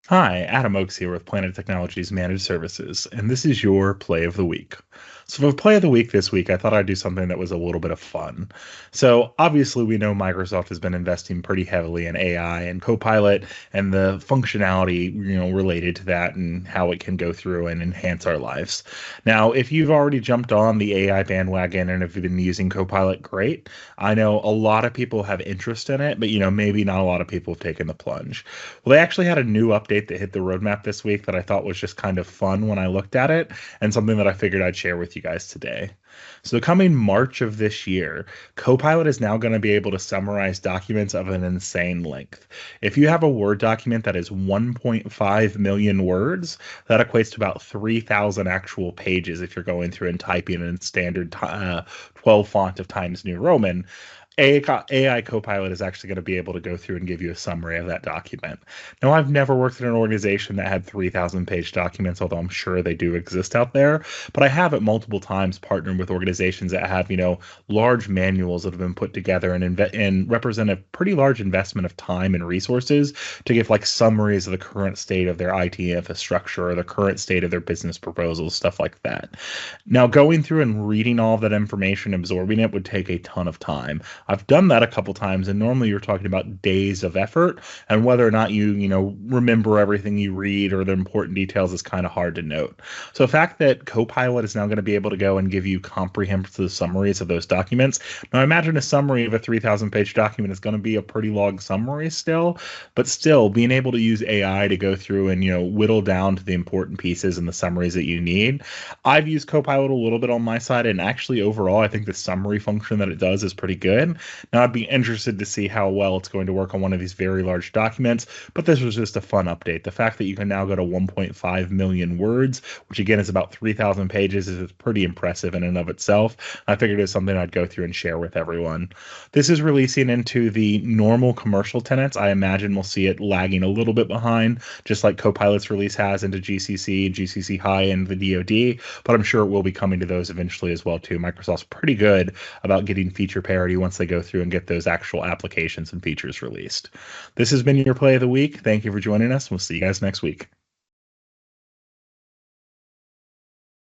Hi, Adam Oakes here with Planet Technologies Managed Services, and this is your play of the week. So, for play of the week this week, I thought I'd do something that was a little bit of fun. So, obviously, we know Microsoft has been investing pretty heavily in AI and Copilot and the functionality, related to that and how it can go through and enhance our lives. Now, if you've already jumped on the AI bandwagon and have been using Copilot, great. I know a lot of people have interest in it, but maybe not a lot of people have taken the plunge. Well, they actually had a new update that hit the roadmap this week that I thought was just kind of fun when I looked at it, and something that I figured I'd share with you guys today. So, coming March of this year, Copilot is now going to be able to summarize documents of an insane length. If you have a Word document that is 1.5 million words, that equates to about 3,000 actual pages if you're going through and typing in standard 12 font of Times New Roman. AI Copilot is actually going to be able to go through and give you a summary of that document. Now, I've never worked in an organization that had 3,000 page documents, although I'm sure they do exist out there. But I have at multiple times partnered with organizations that have, large manuals that have been put together and represent a pretty large investment of time and resources to give like summaries of the current state of their IT infrastructure or the current state of their business proposals, stuff like that. Now, going through and reading all of that information, absorbing it would take a ton of time. I've done that a couple times, and normally you're talking about days of effort, and whether or not you remember everything you read or the important details is kind of hard to note. So the fact that Copilot is now going to be able to go and give you comprehensive summaries of those documents. Now, I imagine a summary of a 3,000 page document is going to be a pretty long summary still, but still being able to use AI to go through and whittle down to the important pieces and the summaries that you need. I've used Copilot a little bit on my side, and actually overall, I think the summary function that it does is pretty good. Now, I'd be interested to see how well it's going to work on one of these very large documents, but this was just a fun update. The fact that you can now go to 1.5 million words, which again is about 3,000 pages, is pretty impressive in and of itself. I figured it was something I'd go through and share with everyone. This is releasing into the normal commercial tenants. I imagine we'll see it lagging a little bit behind, just like Copilot's release has into GCC, GCC High, and the DoD, but I'm sure it will be coming to those eventually as well too. Microsoft's pretty good about getting feature parity once they go through and get those actual applications and features released. This has been your play of the week. Thank you for joining us. We'll see you guys next week.